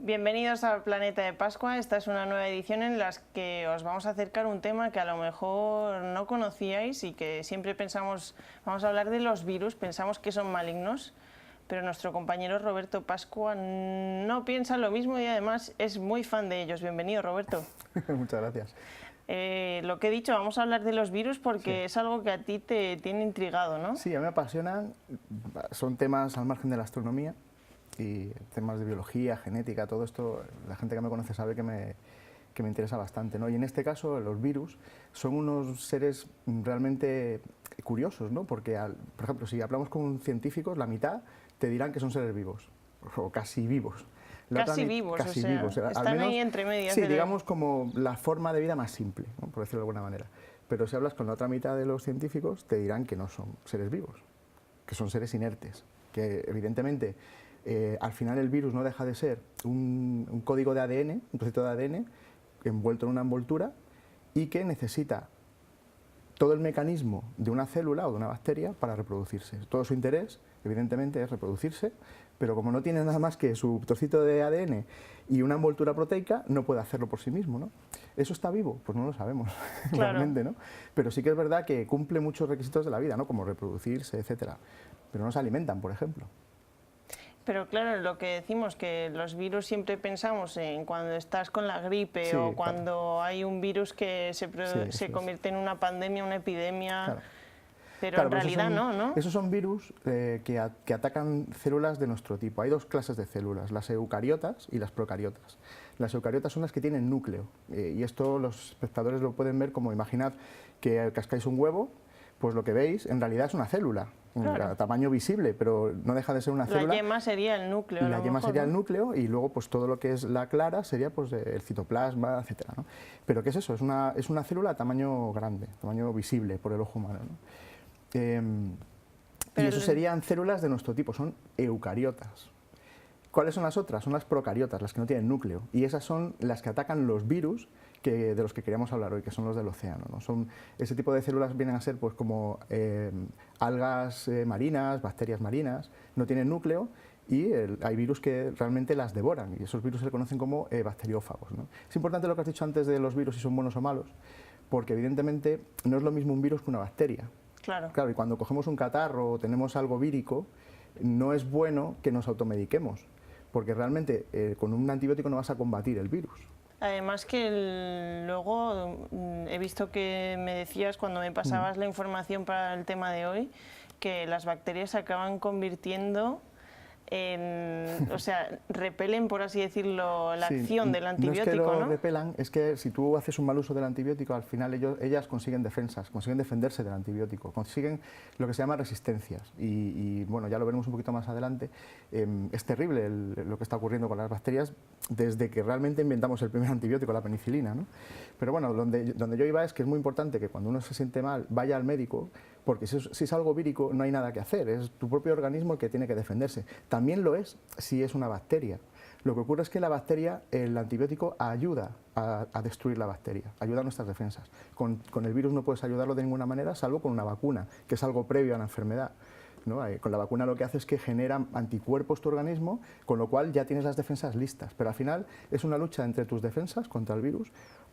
Bienvenidos al Planeta de Pascua. Esta es una nueva edición en la que os vamos a acercar un tema que a lo mejor no conocíais y que siempre pensamos, vamos a hablar de los virus, pensamos que son malignos, pero nuestro compañero Roberto Pascua no piensa lo mismo y además es muy fan de ellos. Bienvenido, Roberto. Muchas gracias. Lo que he dicho, vamos a hablar de los virus porque es algo que a ti te tiene intrigado, ¿no? Sí, a mí me apasionan, son temas al margen de la astronomía y temas de biología, genética, todo esto, la gente que me conoce sabe que me interesa bastante, ¿no? Y en este caso los virus son unos seres realmente curiosos, ¿no? Porque, por ejemplo, si hablamos con científicos, la mitad te dirán que son seres vivos, o casi vivos. Casi vivos, casi o sea, vivos. están Al menos, ahí entre medias. Sí, digamos como la forma de vida más simple, ¿no? Por decirlo de alguna manera. Pero si hablas con la otra mitad de los científicos, te dirán que no son seres vivos, que son seres inertes, que evidentemente al final el virus no deja de ser un código de ADN, un trocito de ADN envuelto en una envoltura y que necesita todo el mecanismo de una célula o de una bacteria para reproducirse. Todo su interés, evidentemente, es reproducirse, pero como no tiene nada más que su trocito de ADN y una envoltura proteica, no puede hacerlo por sí mismo, ¿no? ¿Eso está vivo? Pues no lo sabemos, Claro. realmente, ¿no? Pero sí que es verdad que cumple muchos requisitos de la vida, ¿no? Como reproducirse, etcétera. Pero no se alimentan, por ejemplo. Pero claro, lo que decimos, que los virus siempre pensamos en cuando estás con la gripe Sí, o cuando hay un virus que se es. convierte en una pandemia, una epidemia, Claro. pero Claro, en pues realidad no. Esos son virus que atacan células de nuestro tipo. Hay dos clases de células, las eucariotas y las procariotas. Las eucariotas son las que tienen núcleo, y esto los espectadores lo pueden ver como, imaginad que cascáis un huevo, pues lo que veis en realidad es una célula, Claro. a tamaño visible, pero no deja de ser una célula. La yema sería el núcleo. La yema sería el ¿no? núcleo y luego pues todo lo que es la clara sería pues el citoplasma, etcétera, ¿no? Pero ¿qué es eso? Es una célula a tamaño grande, tamaño visible por el ojo humano, ¿no? Y eso serían células de nuestro tipo, son eucariotas. ¿Cuáles son las otras? Son las procariotas, las que no tienen núcleo, y esas son las que atacan los virus de los que queríamos hablar hoy, que son los del océano, ¿no? Son, ese tipo de células vienen a ser pues como algas marinas, bacterias marinas, no tienen núcleo y hay virus que realmente las devoran, y esos virus se conocen como bacteriófagos, ¿no? Es importante lo que has dicho antes de los virus, si son buenos o malos, porque evidentemente no es lo mismo un virus que una bacteria. Claro. Claro, y cuando cogemos un catarro o tenemos algo vírico, no es bueno que nos automediquemos, porque realmente con un antibiótico no vas a combatir el virus. Además que luego he visto que me decías cuando me pasabas la información para el tema de hoy, que las bacterias se acaban convirtiendo o sea, repelen, por así decirlo, la acción del antibiótico, ¿no? Es que ¿no? repelan, es que si tú haces un mal uso del antibiótico, al final ellas consiguen defensas, consiguen defenderse del antibiótico, consiguen lo que se llama resistencias. Y bueno, ya lo veremos un poquito más adelante. Es terrible lo que está ocurriendo con las bacterias desde que realmente inventamos el primer antibiótico, la penicilina, ¿no? Pero bueno, donde yo iba es que es muy importante que cuando uno se siente mal vaya al médico, porque si es algo vírico no hay nada que hacer, es tu propio organismo el que tiene que defenderse. También lo es si es una bacteria. Lo que ocurre es que la bacteria, el antibiótico ayuda a destruir la bacteria, ayuda a nuestras defensas. Con el virus no puedes ayudarlo de ninguna manera, salvo con una vacuna, que es algo previo a la enfermedad, ¿no? Con la vacuna lo que hace es que genera anticuerpos tu organismo, con lo cual ya tienes las defensas listas. Pero al final es una lucha entre tus defensas contra el virus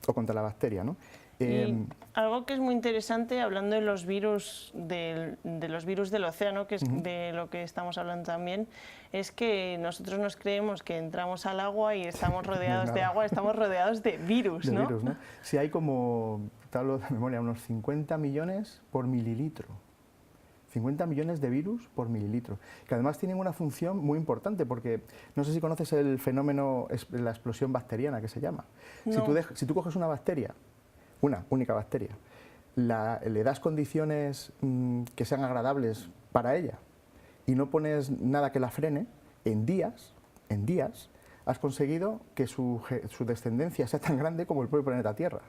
o contra la bacteria, ¿no? Y algo que es muy interesante, hablando de los virus del océano, que es de lo que estamos hablando también, es que nosotros nos creemos que entramos al agua y estamos rodeados de agua, estamos rodeados de virus, ¿no? Sí, hay como, te hablo de memoria, unos 50 millones por mililitro. 50 millones de virus por mililitro, que además tienen una función muy importante, porque no sé si conoces el fenómeno, la explosión bacteriana, que se llama. No. Si tú coges una bacteria, una única bacteria, le das condiciones que sean agradables para ella y no pones nada que la frene, en días has conseguido que su descendencia sea tan grande como el propio planeta Tierra.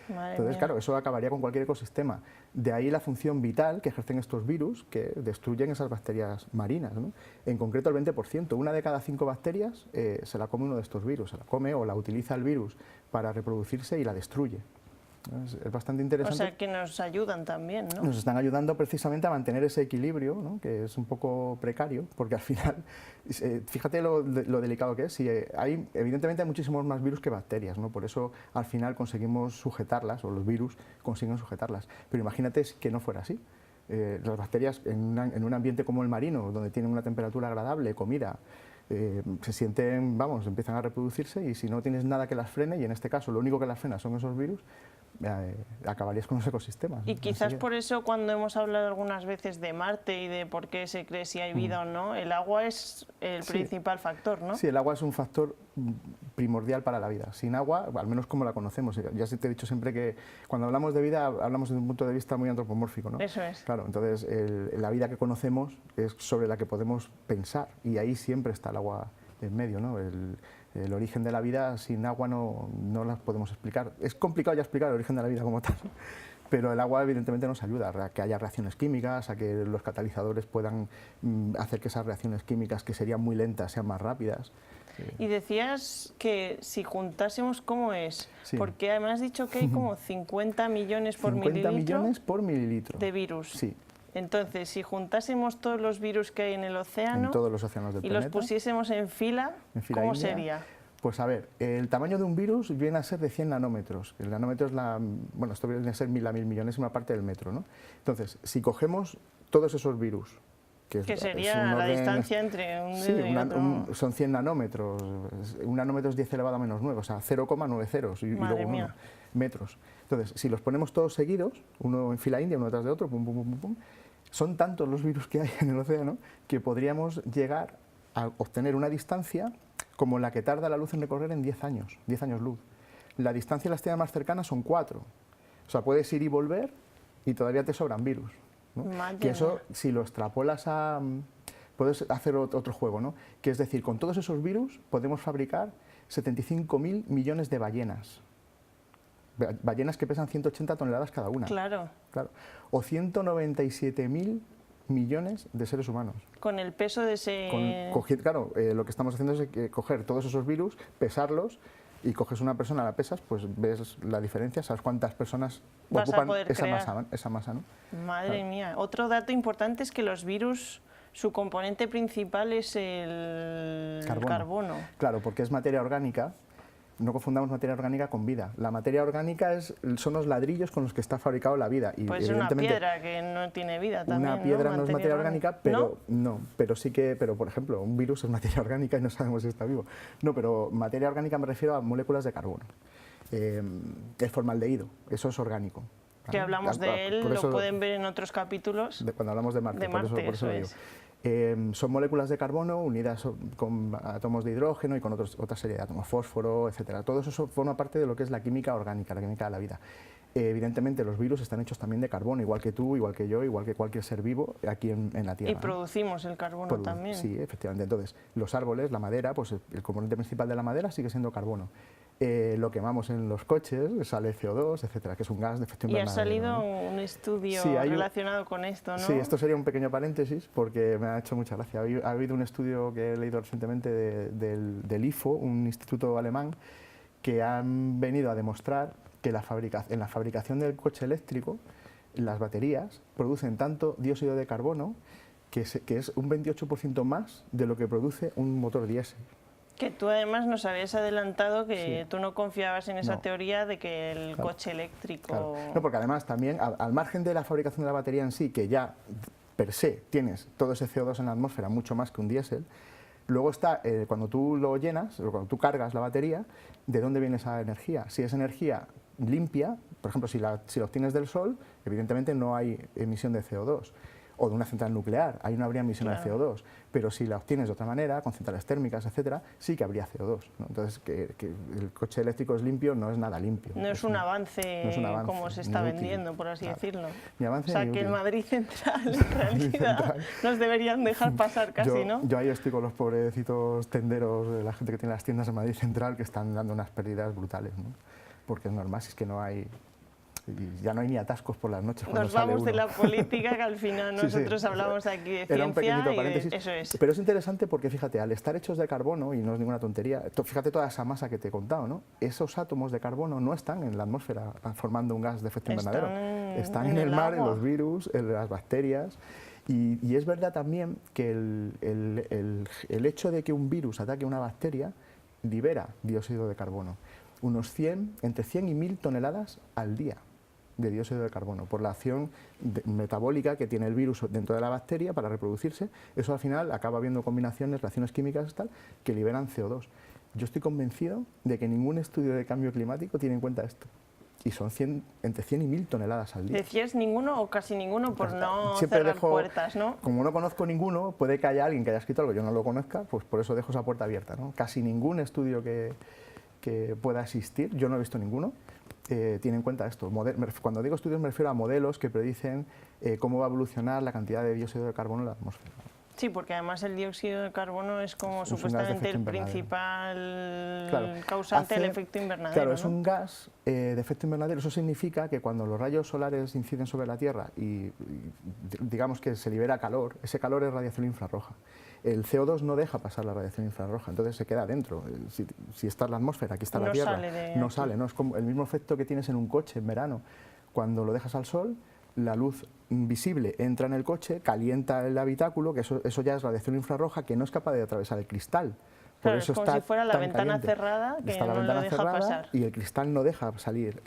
Entonces, claro, eso acabaría con cualquier ecosistema. De ahí la función vital que ejercen estos virus que destruyen esas bacterias marinas, ¿no? En concreto el 20%, una de cada 5 bacterias se la come uno de estos virus, se la come o la utiliza el virus para reproducirse y la destruye. Es bastante O interesante. sea, que nos ayudan también, ¿no? Nos están ayudando precisamente a mantener ese equilibrio, ¿no? Que es un poco precario, porque al final, fíjate lo delicado que es. Si evidentemente hay muchísimos más virus que bacterias, ¿no? Por eso al final conseguimos sujetarlas, o los virus consiguen sujetarlas. Pero imagínate que no fuera así. Las bacterias en un ambiente como el marino, donde tienen una temperatura agradable, comida, se sienten, vamos, empiezan a reproducirse, y si no tienes nada que las frene, y en este caso lo único que las frena son esos virus, acabarías con los ecosistemas. Y quizás por eso cuando hemos hablado algunas veces de Marte y de por qué se cree si hay vida o no, el agua es el principal factor, ¿no? Sí, el agua es un factor primordial para la vida. Sin agua, al menos como la conocemos, ya te he dicho siempre que cuando hablamos de vida hablamos desde un punto de vista muy antropomórfico, ¿no? Eso es. Claro, entonces la vida que conocemos es sobre la que podemos pensar, y ahí siempre está el agua en medio, ¿no? El origen de la vida sin agua no las podemos explicar. Es complicado ya explicar el origen de la vida como tal, pero el agua evidentemente nos ayuda a que haya reacciones químicas, a que los catalizadores puedan hacer que esas reacciones químicas, que serían muy lentas, sean más rápidas. Y decías que si juntásemos, ¿cómo es? Sí. Porque además has dicho que hay como 50 millones por 50 millones por mililitro de virus. Sí. Entonces, si juntásemos todos los virus que hay en el océano en todos los océanos del y planeta, los pusiésemos en fila india, ¿cómo sería? Pues a ver, el tamaño de un virus viene a ser de 100 nanómetros. El nanómetro es bueno, esto viene a ser 1000 a 1000 millonésima parte del metro, ¿no? Entonces, si cogemos todos esos virus, que sería la distancia entre un dedo y otro. Son 100 nanómetros, un nanómetro es 10 elevado a menos 9, o sea, 0,9 ceros y luego 1 metros. Entonces, si los ponemos todos seguidos, uno en fila india, uno detrás de otro, pum, pum, pum, pum, pum, son tantos los virus que hay en el océano que podríamos llegar a obtener una distancia como la que tarda la luz en recorrer en 10 años luz. La distancia a la estrella más cercana son 4. O sea, puedes ir y volver y todavía te sobran virus, ¿no? Que eso, si lo extrapolas a... Puedes hacer otro juego, ¿no? Que es decir, con todos esos virus podemos fabricar 75.000 millones de ballenas. Ballenas que pesan 180 toneladas cada una. Claro. O 197.000 millones de seres humanos. Con el peso de ese... Claro, lo que estamos haciendo es coger todos esos virus, pesarlos, y coges una persona, la pesas, pues ves la diferencia, sabes cuántas personas ocupan esa masa, ¿no? Madre mía. Otro dato importante es que los virus, su componente principal es el carbono. Claro, porque es materia orgánica. No confundamos materia orgánica con vida. La materia orgánica son los ladrillos con los que está fabricado la vida. Y pues una piedra que no tiene vida también, una piedra no es materia orgánica, pero ¿no? Pero por ejemplo, un virus es materia orgánica y no sabemos si está vivo. No, pero materia orgánica me refiero a moléculas de carbono. El formaldehído, eso es orgánico. ¿Vale? Que hablamos de él, lo pueden ver en otros capítulos. Cuando hablamos de Marte, por eso lo digo. Son moléculas de carbono unidas con átomos de hidrógeno y con otra serie de átomos, fósforo, etcétera. Todo eso forma parte de lo que es la química orgánica, la química de la vida. Evidentemente los virus están hechos también de carbono, igual que tú, igual que yo, igual que cualquier ser vivo aquí en la Tierra. Y producimos el carbono también. Sí, efectivamente. Entonces, los árboles, la madera, pues el componente principal de la madera sigue siendo carbono. Lo quemamos en los coches, sale CO2, etcétera, que es un gas de efecto invernadero. Y ha salido un estudio relacionado con esto, ¿no? Sí, esto sería un pequeño paréntesis porque me ha hecho mucha gracia. Ha habido un estudio que he leído recientemente del IFO, un instituto alemán, que han venido a demostrar que en la fabricación del coche eléctrico, las baterías producen tanto dióxido de carbono que es un 28% más de lo que produce un motor diésel. Que tú además nos habías adelantado que tú no confiabas en esa teoría de que el coche eléctrico... Claro. No, porque además también, al margen de la fabricación de la batería en sí, que ya per se tienes todo ese CO2 en la atmósfera, mucho más que un diésel, luego está cuando tú lo llenas, o cuando tú cargas la batería, ¿de dónde viene esa energía? Si es energía limpia, por ejemplo, si la obtienes del sol, evidentemente no hay emisión de CO2. O de una central nuclear, ahí no habría emisión de CO2, pero si la obtienes de otra manera, con centrales térmicas, etcétera, sí que habría CO2, ¿no? Entonces, que el coche eléctrico es limpio no es nada limpio. No es un avance como se está vendiendo, por así decirlo. O sea, que el Madrid Central, en realidad, nos deberían dejar pasar casi, ¿no? Yo ahí estoy con los pobrecitos tenderos, la gente que tiene las tiendas en Madrid Central, que están dando unas pérdidas brutales, ¿no? Porque es normal, si es que no hay... y ya no hay ni atascos por las noches cuando Nos sale vamos de uno. la política, que al final Sí, sí. nosotros hablamos aquí de Era un pequeñito ciencia y paréntesis, eso es. pero es interesante porque fíjate, al estar hechos de carbono, y no es ninguna tontería, fíjate toda esa masa que te he contado, ¿no? Esos átomos de carbono no están en la atmósfera formando un gas de efecto invernadero, están en el mar, en los virus, en las bacterias. Y es verdad también que el hecho de que un virus ataque una bacteria libera dióxido de carbono, entre 100 y 1000 toneladas al día de dióxido de carbono, por la acción metabólica que tiene el virus dentro de la bacteria para reproducirse. Eso al final acaba habiendo combinaciones, reacciones químicas tal, que liberan CO2. Yo estoy convencido de que ningún estudio de cambio climático tiene en cuenta esto. Y son entre 100 y 1000 toneladas al día. ¿Decías ninguno o casi ninguno por no Siempre cerrar dejo, puertas, no? Como no conozco ninguno, puede que haya alguien que haya escrito algo que yo no lo conozca, pues por eso dejo esa puerta abierta, ¿no? Casi ningún estudio que pueda existir, yo no he visto ninguno, tiene en cuenta esto. Cuando digo estudios me refiero a modelos que predicen cómo va a evolucionar la cantidad de dióxido de carbono en la atmósfera. Sí, porque además el dióxido de carbono es como supuestamente el principal causante del efecto invernadero. Claro, ¿no? es un gas de efecto invernadero. Eso significa que cuando los rayos solares inciden sobre la Tierra y digamos que se libera calor, ese calor es radiación infrarroja. El CO2 no deja pasar la radiación infrarroja, entonces se queda dentro. Si está en la atmósfera, aquí está la Tierra, no sale. ¿No? Es como el mismo efecto que tienes en un coche en verano. Cuando lo dejas al sol, la luz visible entra en el coche, calienta el habitáculo, que eso ya es radiación infrarroja que no es capaz de atravesar el cristal. Por Claro, eso es como está si fuera la tan ventana caliente. cerrada que está la no ventana lo deja cerrada pasar. Y el cristal no deja salir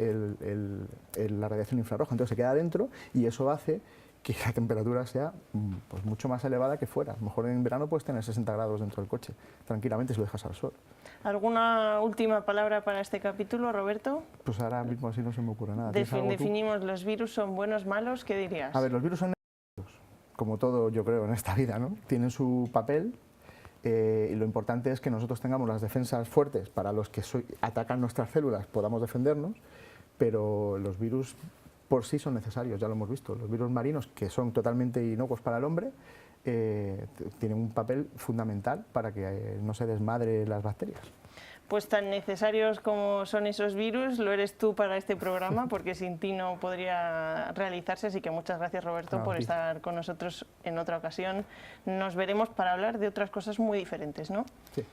la radiación infrarroja, entonces se queda dentro y eso hace que la temperatura sea pues, mucho más elevada que fuera. A lo mejor en verano puedes tener 60 grados dentro del coche, tranquilamente si lo dejas al sol. ¿Alguna última palabra para este capítulo, Roberto? Pues ahora mismo así no se me ocurre nada. Definimos, ¿los virus son buenos, malos? ¿Qué dirías? A ver, los virus son necesarios, como todo yo creo en esta vida, ¿no? Tienen su papel. Y lo importante es que nosotros tengamos las defensas fuertes para los que atacan nuestras células, podamos defendernos, pero los virus por sí son necesarios, ya lo hemos visto. Los virus marinos, que son totalmente inocuos para el hombre, tienen un papel fundamental para que no se desmadre las bacterias. Pues tan necesarios como son esos virus, lo eres tú para este programa, porque sin ti no podría realizarse, así que muchas gracias, Roberto, por estar con nosotros en otra ocasión. Nos veremos para hablar de otras cosas muy diferentes, ¿no? Sí.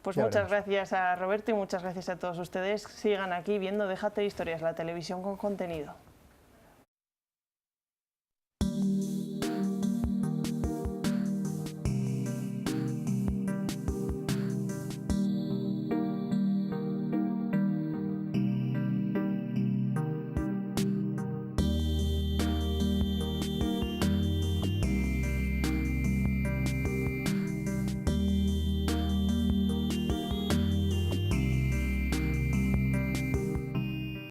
Pues muchas gracias a Roberto y muchas gracias a todos ustedes. Sigan aquí viendo Déjate Historias, la televisión con contenido.